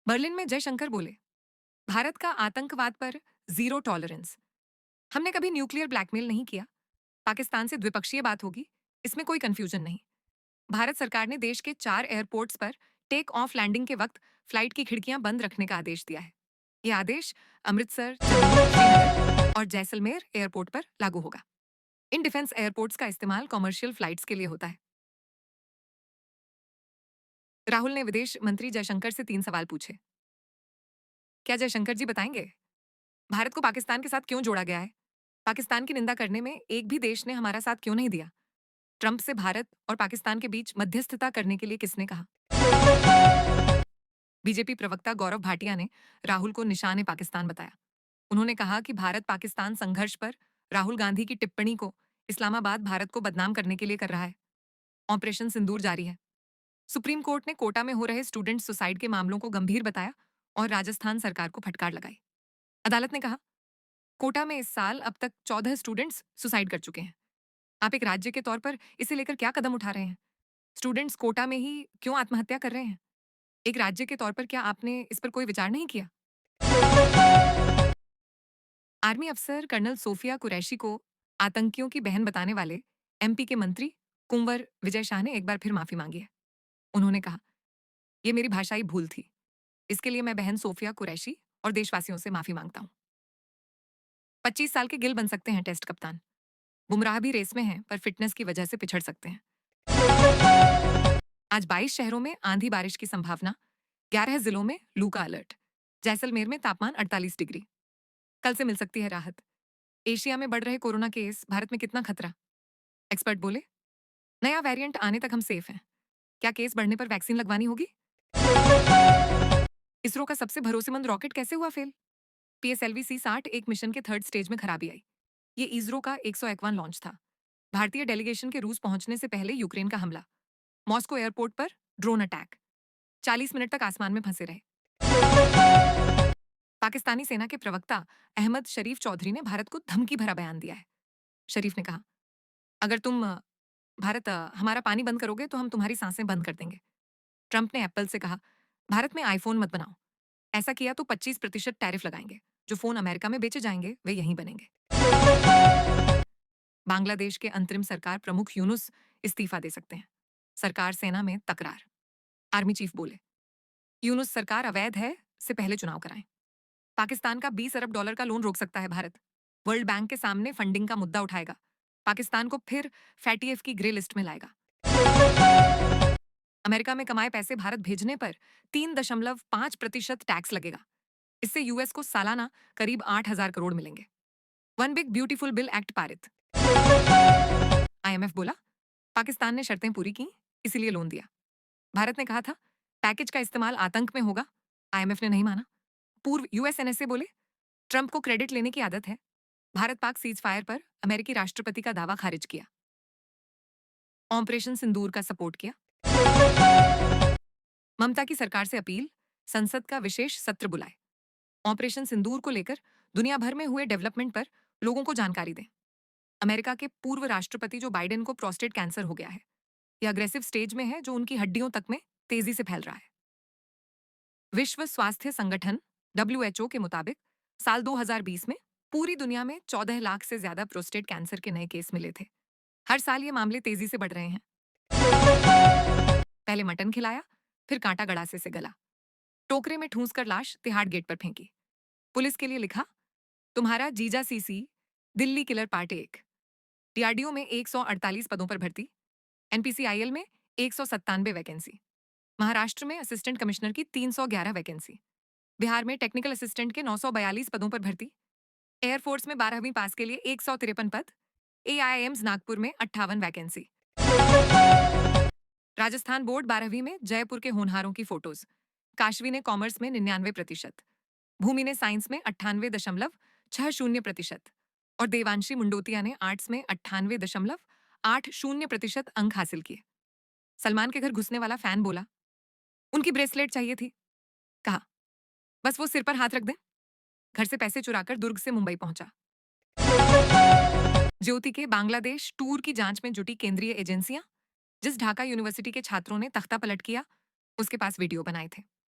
Berlin में जयशंकर बोले, भारत का आतंकवाद पर जीरो टॉलरेंस। हमने कभी न्यूक्लियर ब्लैकमेल नहीं किया। पाकिस्तान से द्विपक्षीय बात होगी, इसमें कोई कंफ्यूजन नहीं। भारत सरकार ने देश के 4 एयरपोर्ट्स पर टेक ऑफ लैंडिंग के वक्त फ्लाइट की खिड़कियां बंद रखने का आदेश दिया है। यह आदेश अमृतसर, जम्मू, श्रीनगर और जैसलमेर एयरपोर्ट पर लागू होगा। इन डिफेंस एयरपोर्ट्स का इस्तेमाल कॉमर्शियल फ्लाइट्स के लिए होता है। राहुल ने विदेश मंत्री जयशंकर से 3 सवाल पूछे। क्या जयशंकर जी बताएंगे, भारत को पाकिस्तान के साथ क्यों जोड़ा गया है? पाकिस्तान की निंदा करने में एक भी देश ने हमारा साथ क्यों नहीं दिया? ट्रंप से भारत और पाकिस्तान के बीच मध्यस्थता करने के लिए किसने कहा? बीजेपी प्रवक्ता गौरव भाटिया ने राहुल को निशाने पाकिस्तान बताया। उन्होंने कहा कि भारत पाकिस्तान संघर्ष पर राहुल गांधी की टिप्पणी को इस्लामाबाद भारत को बदनाम करने के लिए कर रहा है। ऑपरेशन सिंदूर जारी है। सुप्रीम कोर्ट ने कोटा में हो रहे स्टूडेंट सुसाइड के मामलों को गंभीर बताया और राजस्थान सरकार को फटकार लगाई। अदालत ने कहा, कोटा में इस साल अब तक 14 स्टूडेंट्स सुसाइड कर चुके हैं। आप एक राज्य के तौर पर इसे लेकर क्या कदम उठा रहे हैं? स्टूडेंट्स कोटा में ही क्यों आत्महत्या कर रहे हैं? एक राज्य के तौर पर क्या आपने इस पर कोई विचार नहीं किया? आर्मी अफसर कर्नल सोफिया कुरैशी को आतंकियों की बहन बताने वाले एमपी के मंत्री कुंवर विजय शाह ने एक बार फिर माफी मांगी है। उन्होंने कहा, यह मेरी भाषाई भूल थी। इसके लिए मैं बहन सोफिया कुरैशी और देशवासियों से माफी मांगता हूं। 25 साल के गिल बन सकते हैं टेस्ट कप्तान। बुमराह भी रेस में हैं, पर फिटनेस की वजह से पिछड़ सकते हैं। आज 22 शहरों में आंधी बारिश की संभावना, 11 जिलों में लू का अलर्ट। जैसलमेर में तापमान 48 डिग्री। कल से मिल सकती है राहत। एशिया में बढ़ रहे कोरोना केस, भारत में कितना खतरा? एक्सपर्ट बोले, नया वेरिएंट आने तक हम सेफ हैं। क्या केस बढ़ने पर वैक्सीन लगवानी होगी? इसरो का सबसे भरोसेमंद रॉकेट कैसे हुआ फेल? पीएसएलवी C-60 एक मिशन के थर्ड स्टेज में खराबी आई। ये इसरो का 101वां लॉन्च था। भारतीय डेलीगेशन के रूस पहुंचने से पहले यूक्रेन का हमला। मॉस्को एयरपोर्ट पर ड्रोन अटैक। 40 मिनट तक आसमान में फंसे रहे। पाकिस्तानी सेना के प्रवक्ता अहमद शरीफ चौधरी ने भारत को धमकी भरा बयान दिया है। शरीफ ने कहा, अगर तुम भारत हमारा पानी बंद करोगे तो हम तुम्हारी सांसें बंद कर देंगे। ट्रंप ने एप्पल से कहा, भारत में आईफोन मत बनाओ। ऐसा किया तो 25% टैरिफ लगाएंगे। जो फोन अमेरिका में बेचे जाएंगे वे यहीं बनेंगे। बांग्लादेश के अंतरिम सरकार प्रमुख यूनुस इस्तीफा दे सकते हैं। सरकार सेना में तकरार। आर्मी चीफ बोले, यूनुस सरकार अवैध है, से पहले चुनाव कराएं। पाकिस्तान का 20 अरब डॉलर का लोन रोक सकता है भारत। वर्ल्ड बैंक के सामने फंडिंग का मुद्दा उठाएगा। पाकिस्तान को फिर फैटी एफ की ग्रे लिस्ट में लाएगा। अमेरिका में कमाए पैसे भारत भेजने पर 3.5% टैक्स लगेगा। इससे यूएस को सालाना करीब 8,000 करोड़ मिलेंगे। One big beautiful bill act पारित। आईएमएफ बोला, पाकिस्तान ने शर्तें पूरी की, इसीलिए लोन दिया। भारत ने कहा था पैकेज का इस्तेमाल आतंक में होगा। आईएमएफ ने नहीं माना। पूर्व यूएसएनएसए बोले, ट्रंप को क्रेडिट लेने की आदत है। भारत पाक सीज फायर पर अमेरिकी राष्ट्रपति का दावा खारिज किया। ऑपरेशन सिंदूर का सपोर्ट किया। ममता की सरकार से अपील, संसद का विशेष सत्र बुलाए। ऑपरेशन सिंदूर को लेकर दुनिया भर में हुए डेवलपमेंट पर लोगों को जानकारी दें। अमेरिका के पूर्व राष्ट्रपति जो बाइडेन को प्रोस्टेट कैंसर हो गया है। यह अग्रेसिव स्टेज में है जो उनकी हड्डियों तक में तेजी से फैल रहा है। विश्व स्वास्थ्य संगठन WHO के मुताबिक साल 2020 में पूरी दुनिया में 14 लाख से ज्यादा प्रोस्टेट कैंसर के नए केस मिले थे। हर साल ये मामले तेजी से बढ़ रहे हैं। पहले मटन खिलाया, फिर कांटा गड़ासे से गला। टोकरे में ठूंस कर लाश तिहाड़ गेट पर फेंकी। पुलिस के लिए लिखा, तुम्हारा जीजा CC Delhi killer part 1। DRDO में 148 पदों पर भर्ती। एनपीसीआईएल में 197 वैकेंसी। महाराष्ट्र में असिस्टेंट कमिश्नर की 311 वैकेंसी। बिहार में टेक्निकल असिस्टेंट के 942 पदों पर भर्ती। एयरफोर्स में 12वीं पास के लिए 153 पद। एआईएम्स नागपुर में 58 वैकेंसी। राजस्थान बोर्ड 12वीं में जयपुर के होनहारों की फोटोज। काशवी ने कॉमर्स में 99%, भूमि ने साइंस में 98.60% और देवांशी मुंडोतिया ने आर्ट्स में 98.80% अंक हासिल किए। सलमान के घर घुसने वाला फैन बोला, उनकी ब्रेसलेट चाहिए थी। कहा, बस वो सिर पर हाथ रख दें। घर से पैसे चुराकर दुर्ग से मुंबई पहुंचा। ज्योति के बांग्लादेश टूर की जांच में जुटी केंद्रीय एजेंसियां। जिस ढाका यूनिवर्सिटी के छात्रों ने तख्ता पलट किया, उसके पास वीडियो बनाए थे।